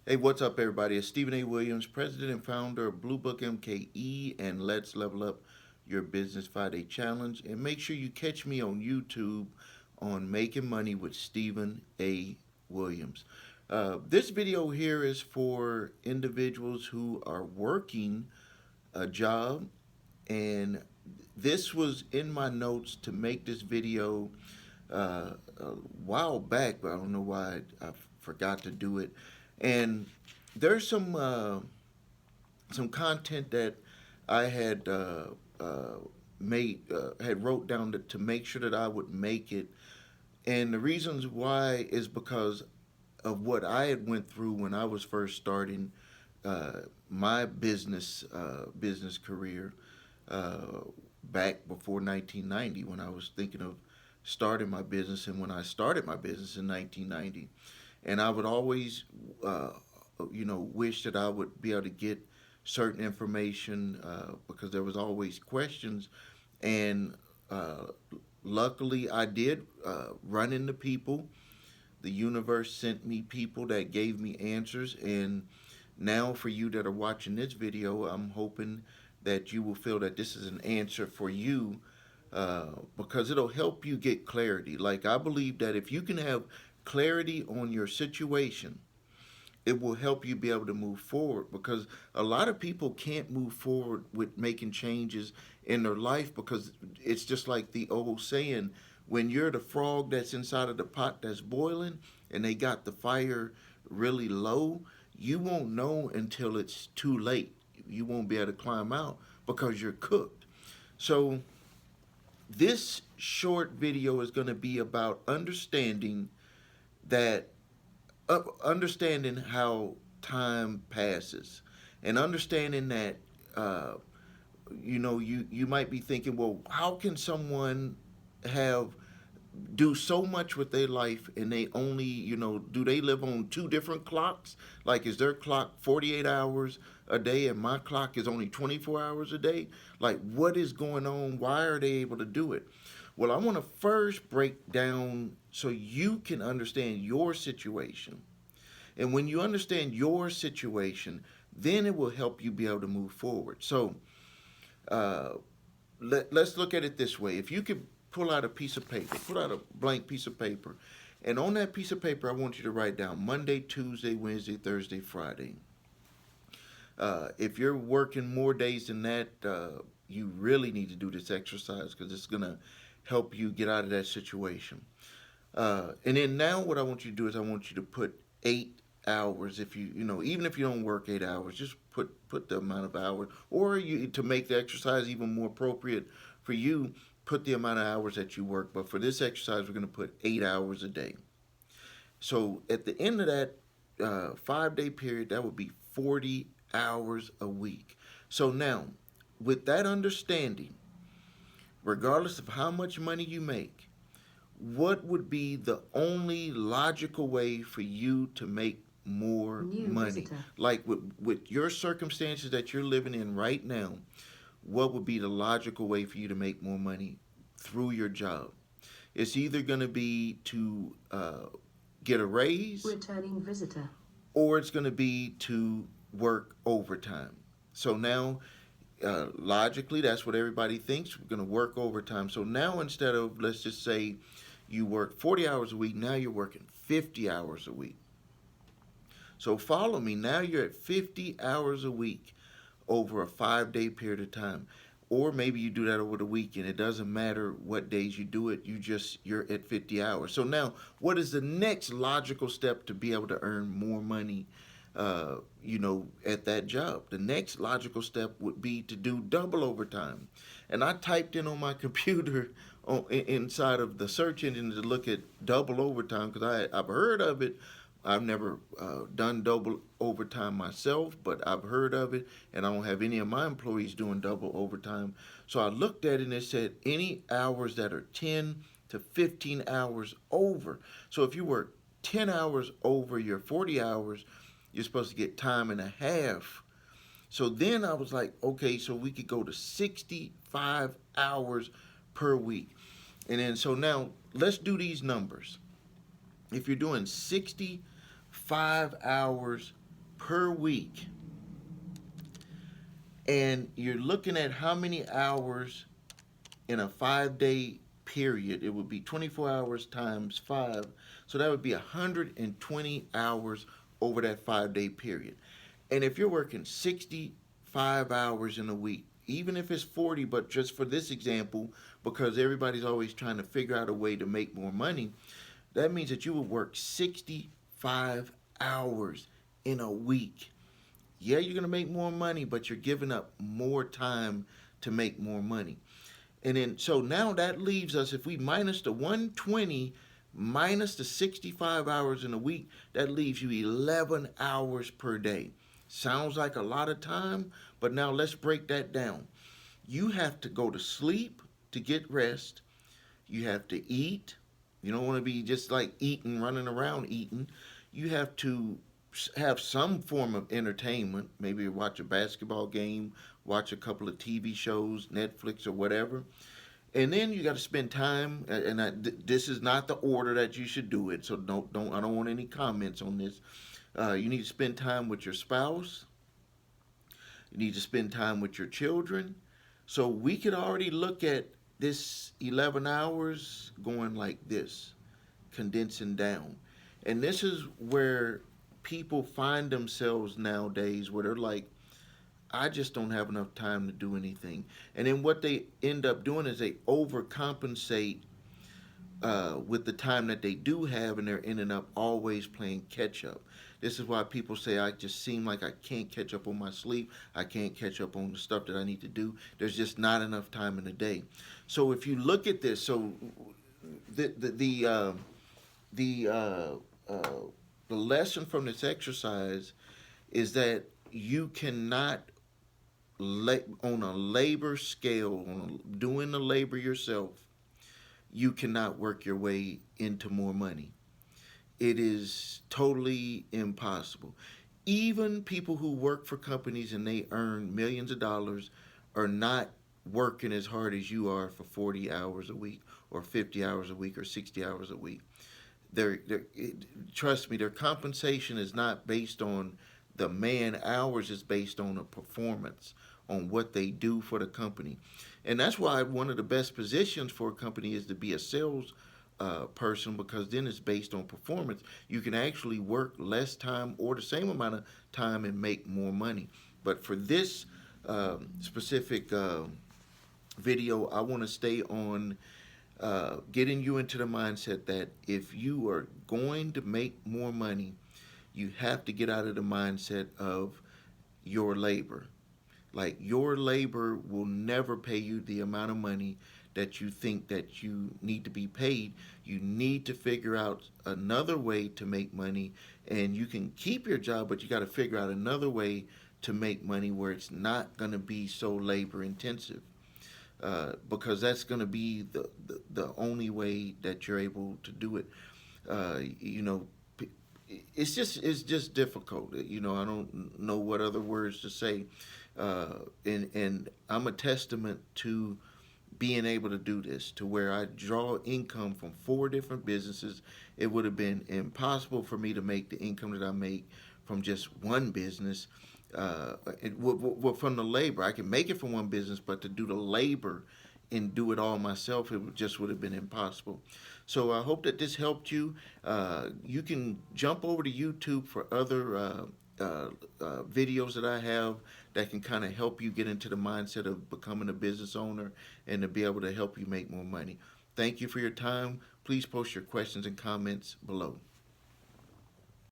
Hey, what's up, everybody? It's Stephen A. Williams, president and founder of Blue Book MKE and Let's Level Up Your Business 5-Day Challenge. And make sure you catch me on YouTube on Making Money with Stephen A. Williams. This video here is for individuals who are working a job, and this was in my notes to make this video a while back, but I don't know why I forgot to do it. And there's some content that I had made had wrote down to make sure that I would make it, and the reasons why is because of what I had went through when I was first starting my business career uh, back before 1990, when I was thinking of starting my business, and when I started my business in 1990. And I would always wish that I would be able to get certain information because there was always questions, and uh, luckily I did run into people. The universe sent me people that gave me answers, and now for you that are watching this video, I'm hoping that you will feel that this is an answer for you, because it'll help you get clarity. Like, I believe that if you can have clarity on your situation, it will help you be able to move forward, because a lot of people can't move forward with making changes in their life, because it's just like the old saying, when you're the frog that's inside of the pot that's boiling and they got the fire really low, you won't know until it's too late. You won't be able to climb out because you're cooked. So this short video is going to be about that understanding how time passes, and understanding that uh, you might be thinking, well, how can someone have do so much with their life, and they only, do they live on two different clocks? Like, is their clock 48 hours a day and my clock is only 24 hours a day? Like, what is going on? Why are they able to do it? Well, I want to first break down so you can understand your situation. And when you understand your situation, then it will help you be able to move forward. So uh, let's look at it this way. If you could pull out a piece of paper, pull out a blank piece of paper, and on that piece of paper, I want you to write down Monday, Tuesday, Wednesday, Thursday, Friday. If you're working more days than that, you really need to do this exercise, because it's going to help you get out of that situation. And then now what I want you to do is I want you to put 8 hours. If even if you don't work 8 hours, just put the amount of hours, or you, to make the exercise even more appropriate for you, put the amount of hours that you work. But for this exercise, we're going to put 8 hours a day. So at the end of that 5-day period, that would be 40 hours a week. So now, with that understanding, regardless of how much money you make, what would be the only logical way for you to make more New money? visitor. Like, with your circumstances that you're living in right now, what would be the logical way for you to make more money through your job? It's either going to be to get a raise, Returning visitor. or it's going to be to work overtime. So now, logically, that's what everybody thinks. We're going to work overtime. So now, instead of, let's just say, you work 40 hours a week, now you're working 50 hours a week. So follow me. Now you're at 50 hours a week over a 5-day period of time. Or maybe you do that over the weekend. It doesn't matter what days you do it. You're at 50 hours. So now, what is the next logical step to be able to earn more money at that job? The next logical step would be to do double overtime. And I typed in on my computer inside of the search engine to look at double overtime, because I've heard of it. I've never done double overtime myself, but I've heard of it, and I don't have any of my employees doing double overtime. So I looked at it, and it said any hours that are 10 to 15 hours over. So if you work 10 hours over your 40 hours, you're supposed to get time and a half. So then I was like, okay, so we could go to 65 hours per week. And then, so now let's do these numbers. If you're doing 65 hours per week, and you're looking at how many hours in a 5 day period, it would be 24 hours times five. So that would be 120 hours over that 5 day period. And if you're working 65 hours in a week, even if it's 40, but just for this example, because everybody's always trying to figure out a way to make more money, that means that you would work 65 hours in a week. Yeah, you're going to make more money, but you're giving up more time to make more money. And then, so now that leaves us, if we minus the 120 minus the 65 hours in a week, that leaves you 11 hours per day. Sounds like a lot of time, but now let's break that down. You have to go to sleep to get rest. You have to eat. You don't want to be just like eating, running around eating. You have to have some form of entertainment. Maybe watch a basketball game, watch a couple of TV shows, Netflix or whatever. And then you got to spend time. And this is not the order that you should do it. So don't. I don't want any comments on this. You need to spend time with your spouse. You need to spend time with your children. So we could already look at this 11 hours going like this, condensing down. And this is where people find themselves nowadays where they're like, I just don't have enough time to do anything. And then what they end up doing is they overcompensate with the time that they do have, and they're ending up always playing catch up. This is why people say, I just seem like I can't catch up on my sleep. I can't catch up on the stuff that I need to do. There's just not enough time in the day. So if you look at this, so the the lesson from this exercise is that you cannot on a labor scale, on doing the labor yourself, you cannot work your way into more money. It is totally impossible. Even people who work for companies and they earn millions of dollars are not working as hard as you are for 40 hours a week or 50 hours a week or 60 hours a week. They're, trust me, their compensation is not based on the man hours, it's based on a performance, on what they do for the company. And that's why one of the best positions for a company is to be a sales person, because then it's based on performance. You can actually work less time or the same amount of time and make more money. But for this specific video, I want to stay on getting you into the mindset that if you are going to make more money, you have to get out of the mindset of your labor. Like, your labor will never pay you the amount of money that you think that you need to be paid. You need to figure out another way to make money, and you can keep your job, but you got to figure out another way to make money where it's not going to be so labor intensive. Because that's going to be the only way that you're able to do it. You know, it's just difficult. You know, I don't know what other words to say. And I'm a testament to being able to do this, to where I draw income from 4 different businesses. It would have been impossible for me to make the income that I make from just one business. From the labor, I can make it from one business, but to do the labor and do it all myself, it just would have been impossible. So I hope that this helped you. You can jump over to YouTube for other videos that I have that can kind of help you get into the mindset of becoming a business owner and to be able to help you make more money. Thank you for your time. Please post your questions and comments below.